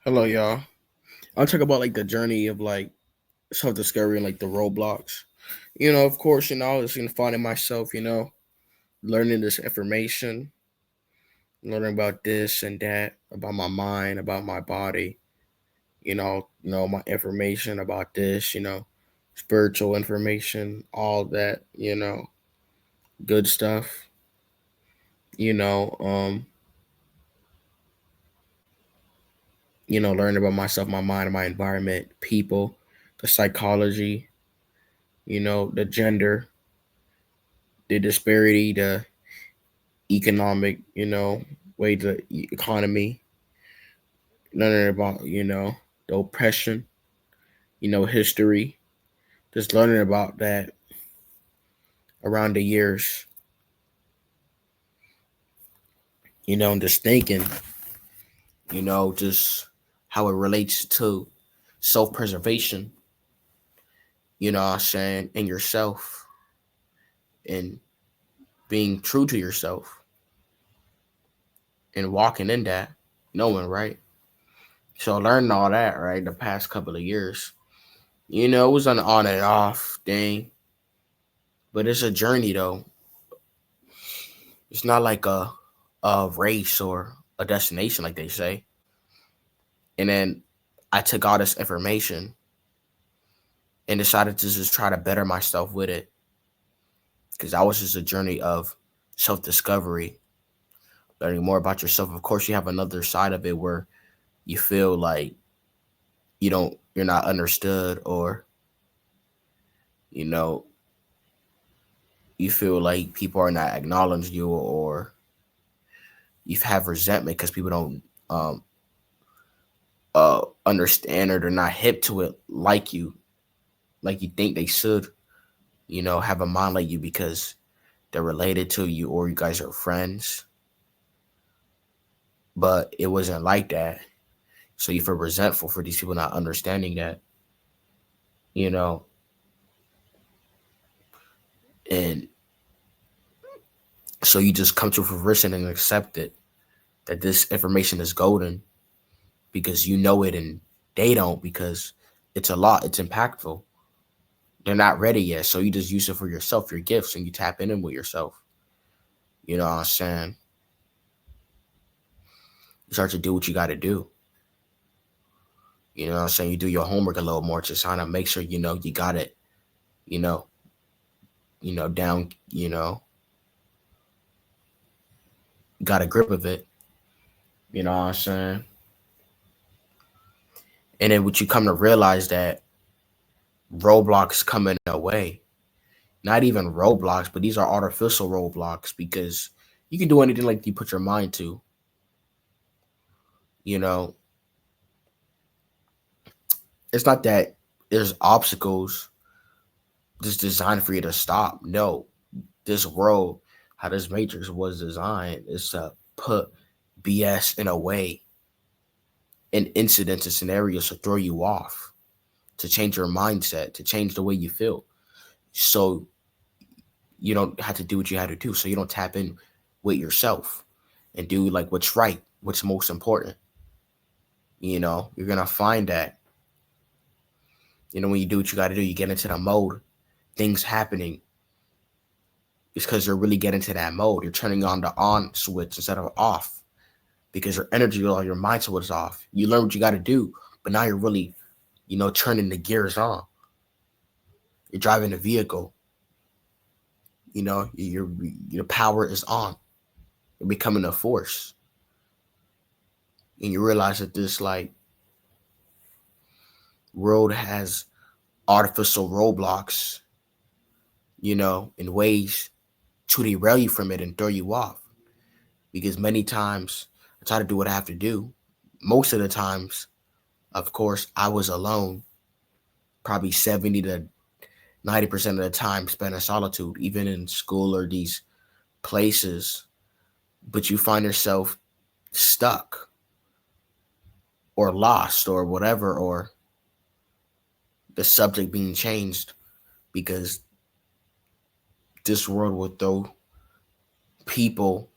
Hello, y'all. I'll talk about like the journey of like self discovery and like the roadblocks. Of course, I was finding myself, learning this information, learning about this and that, about my mind, about my body, my information about this, spiritual information, all that, good stuff, you know, um, learning about myself, my mind, my environment, people, the psychology, the gender, the disparity, the economic, way the economy, learning about, the oppression, history, just learning about that around the years, and just thinking, just how it relates to self preservation, what I'm saying, in yourself and being true to yourself and walking in that, knowing, right? So learning all that, right, the past couple of years, it was an on and off thing, but it's a journey though. It's not like a race or a destination, like they say. And then I took all this information and decided to just try to better myself with it, because that was just a journey of self discovery, learning more about yourself. Of course, you have another side of it where you feel like you're not understood, or you know you feel like people are not acknowledging you, or you have resentment because people don't um understand it or not hip to it like you think they should, have a mind like you because they're related to you or you guys are friends. But it wasn't like that. So you feel resentful for these people not understanding that, you know, and so you just come to fruition and accept it, that this information is golden because you know it and they don't, because it's a lot, it's impactful. They're not ready yet. So you just use it for yourself, your gifts, and you tap in with yourself. You know what I'm saying? You start to do what you got to do. You know what I'm saying? You do your homework a little more to kind of make sure you got it, you know, down, got a grip of it. You know what I'm saying? And then what you come to realize that roadblocks come in a way. Not even roadblocks, but these are artificial roadblocks because you can do anything like you put your mind to. You know, it's not that there's obstacles just designed for you to stop. No, this world, how this matrix was designed, is to put BS in a way, in incidents and scenarios to throw you off, to change your mindset, to change the way you feel. So you don't have to do what you had to do. So you don't tap in with yourself and do like what's right, what's most important. You're gonna find that, when you do what you gotta do, you get into the mode, things happening. It's because you're really getting to that mode. You're turning on the on switch instead of off, because your energy or your mindset was off. You learn what you gotta do, but now you're really, turning the gears on. You're driving the vehicle. Your power is on. You're becoming a force, and you realize that this like road has artificial roadblocks, in ways to derail you from it and throw you off. Because many times I try to do what I have to do. Most of the times, of course, I was alone. Probably 70 to 90% of the time spent in solitude, even in school or these places. But you find yourself stuck or lost or whatever, or the subject being changed because this world will throw people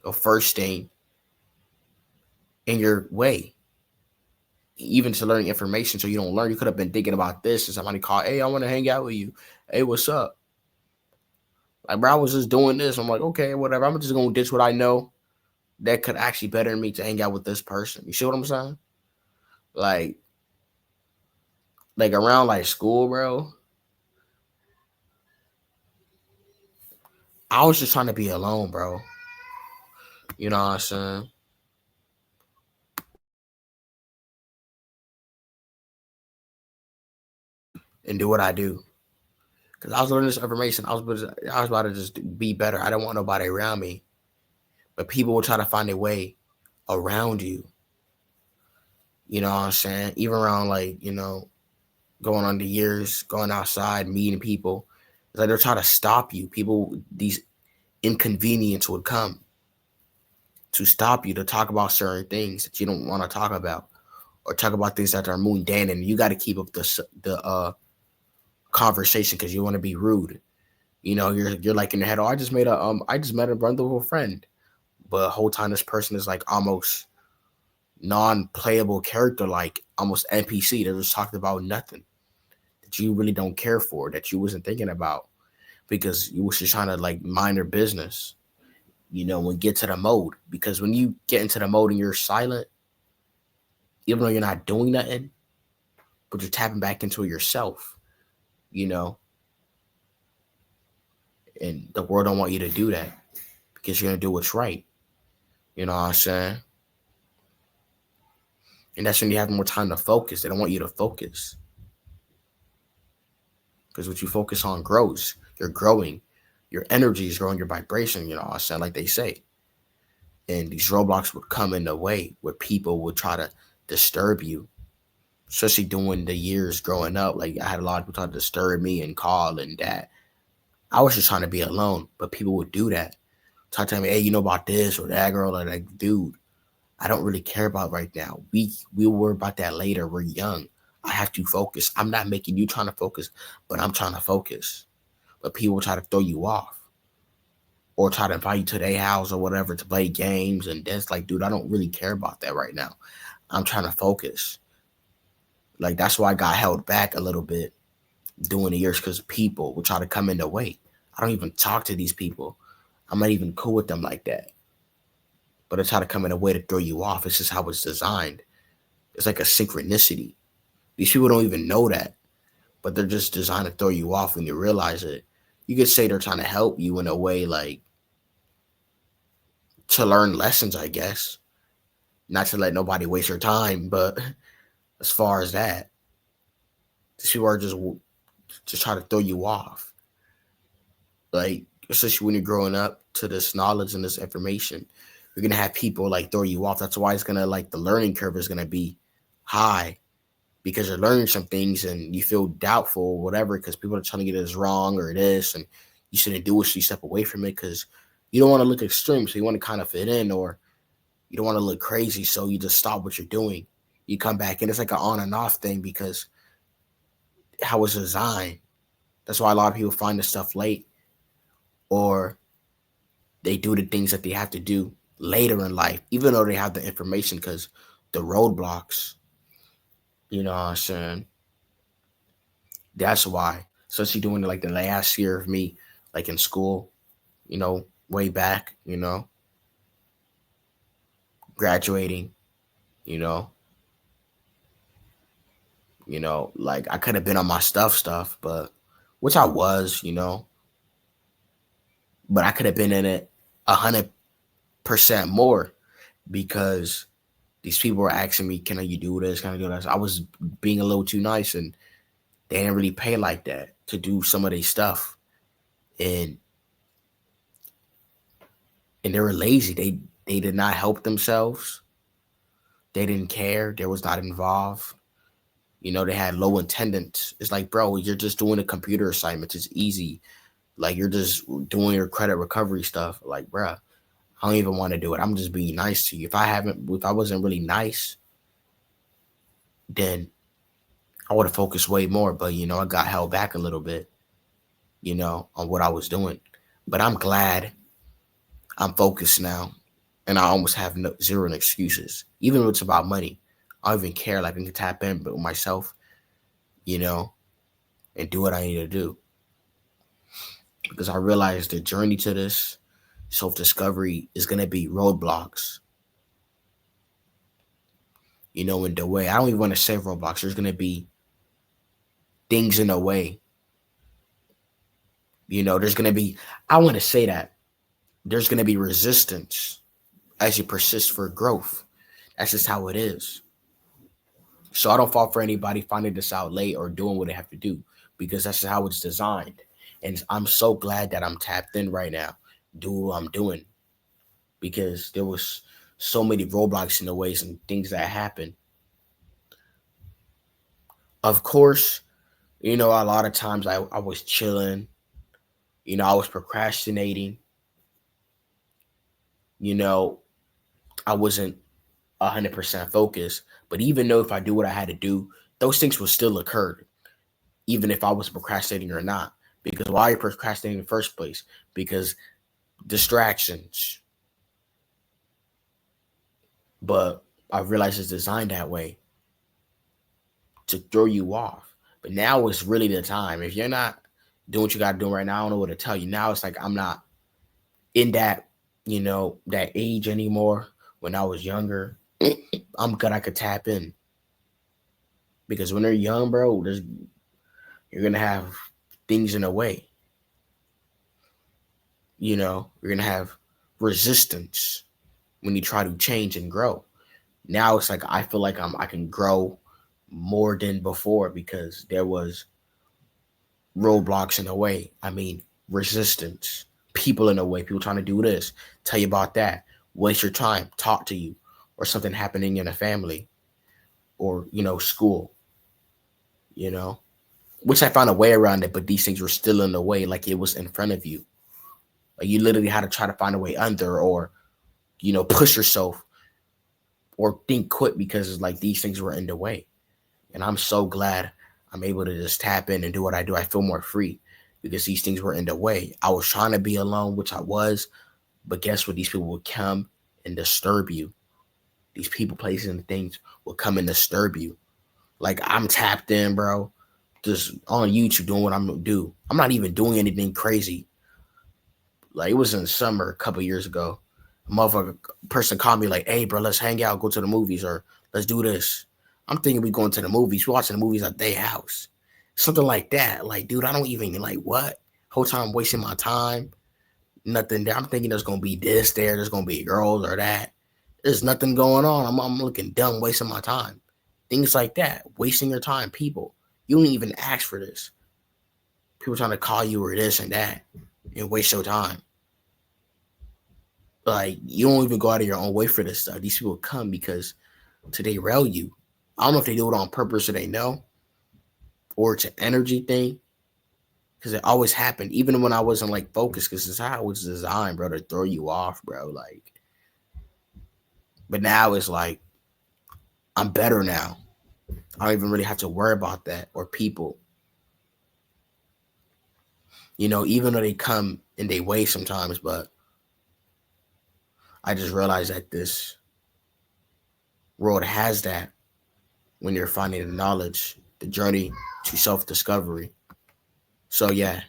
or first thing in your way. even to learning information so you don't learn. You could have been thinking about this and somebody called, hey, I want to hang out with you. Hey, what's up? Like, bro, I was just doing this. I'm like, okay, whatever. I'm just gonna ditch what I know that could actually better me to hang out with this person. You see what I'm saying? Like, around like school, bro. I was just trying to be alone, bro. You know what I'm saying? And do what I do. Cause I was learning this information. I was about to just be better. I don't want nobody around me. But people will try to find a way around you. You know what I'm saying? Even around like, going on the years, going outside, meeting people. It's like they're trying to stop you. People, these inconvenience would come to stop you to talk about certain things that you don't want to talk about, or talk about things that are mundane, and you got to keep up the conversation because you want to be rude. You're like in your head, oh, I just met a wonderful friend, but the whole time this person is like almost non-playable character, like almost NPC. They're just talking about nothing that you really don't care for, that you wasn't thinking about because you was just trying to like mind their business. When get to the mode, because when you get into the mode and you're silent, even though you're not doing nothing, but you're tapping back into yourself, you know, and the world don't want you to do that because you're gonna do what's right. You know what I'm saying? And that's when you have more time to focus. They don't want you to focus because what you focus on grows. You're growing. Your energy is growing. Your vibration. You know what I'm saying? Like they say. And these roadblocks would come in the way where people would try to disturb you, especially during the years growing up. Like I had a lot of people try to disturb me and call and that. I was just trying to be alone, but people would do that. Try to tell me, hey, you know about this or that girl? Like, dude, I don't really care about right now. We will worry about that later. We're young. I have to focus. I'm not making you trying to focus, but I'm trying to focus. But people try to throw you off or try to invite you to their house or whatever to play games. And that's like, dude, I don't really care about that right now. I'm trying to focus. Like that's why I got held back a little bit during the years because people would try to come in the way. I don't even talk to these people. I'm not even cool with them like that. But it's how to come in a way to throw you off. It's just how it's designed. It's like a synchronicity. These people don't even know that, but they're just designed to throw you off when you realize it. You could say they're trying to help you in a way like to learn lessons, I guess. Not to let nobody waste your time, but as far as that, these people are just try to throw you off. Like, especially when you're growing up to this knowledge and this information, you're gonna have people like throw you off. That's why it's gonna like the learning curve is gonna be high because you're learning some things and you feel doubtful or whatever because people are trying to get this wrong or this and you shouldn't do it, so you step away from it because you don't want to look extreme, so you want to kind of fit in, or you don't want to look crazy, so you just stop what you're doing. You come back and it's like an on and off thing because how it's designed. That's why a lot of people find this stuff late, or they do the things that they have to do later in life, even though they have the information because the roadblocks, you know what I'm saying? That's why. Especially doing like the last year of me, like in school, way back, graduating, you know, like I could have been on my stuff, but which I was, but I could have been in it 100% more because these people were asking me, "Can you do this? Can I do this?" I was being a little too nice, and they didn't really pay like that to do some of their stuff, and they were lazy. They did not help themselves. They didn't care. They was not involved. They had low attendance. It's like, bro, you're just doing a computer assignment. It's easy. Like you're just doing your credit recovery stuff. Like, bro, I don't even want to do it. I'm just being nice to you. If I wasn't really nice, then I would have focused way more. But I got held back a little bit, on what I was doing. But I'm glad I'm focused now, and I almost have zero excuses. Even if it's about money, I don't even care. Like I can tap in with myself, you know, and do what I need to do. Because I realize the journey to this self-discovery is gonna be roadblocks. In the way. I don't even want to say roadblocks. There's gonna be things in the way. There's gonna be. I want to say that there's gonna be resistance as you persist for growth. That's just how it is. So I don't fall for anybody finding this out late or doing what they have to do because that's how it's designed. And I'm so glad that I'm tapped in right now, do what I'm doing because there was so many roadblocks in the ways and things that happen. Of course, a lot of times I was chilling, I was procrastinating, you know, I wasn't 100% focused. But even though if I do what I had to do, those things will still occur, even if I was procrastinating or not. Because why are you procrastinating in the first place? Because distractions. But I realized it's designed that way to throw you off. But now is really the time. If you're not doing what you got to do right now, I don't know what to tell you. Now it's like I'm not in that age anymore. When I was younger, I'm good. I could tap in because when they're young, bro, you're gonna have things in the way. You're gonna have resistance when you try to change and grow. Now it's like I feel like I can grow more than before because there was roadblocks in the way. I mean, resistance, people in the way, people trying to do this, tell you about that, waste your time, talk to you, or something happening in a family or school. You know, which I found a way around it, but these things were still in the way, like it was in front of you. Like you literally had to try to find a way under, or push yourself, or think quick because like these things were in the way. And I'm so glad I'm able to just tap in and do what I do. I feel more free because these things were in the way. I was trying to be alone, which I was, but guess what? These people would come and disturb you. These people, places, and things will come and disturb you. Like I'm tapped in, bro. Just on YouTube doing what I'm gonna do. I'm not even doing anything crazy. Like it was in the summer a couple years ago. A motherfucker person called me like, "Hey, bro, let's hang out, go to the movies, or let's do this." I'm thinking we going to the movies. We're watching the movies at their house, something like that. Like, dude, I don't even like what whole time wasting my time. Nothing there. I'm thinking there's gonna be this there. There's gonna be girls or that. There's nothing going on. I'm looking dumb, wasting my time. Things like that, wasting your time. People, you don't even ask for this. People trying to call you or this and that and waste your time. Like you don't even go out of your own way for this stuff. These people come because to derail you. I don't know if they do it on purpose or they know, or it's an energy thing. Because it always happened, even when I wasn't like focused. Because it's how it was designed, bro, to throw you off, bro. Like, but now it's like I'm better now. I don't even really have to worry about that or people. Even though they come in their way sometimes, but I just realized that this world has that when you're finding the knowledge, the journey to self discovery. So, yeah,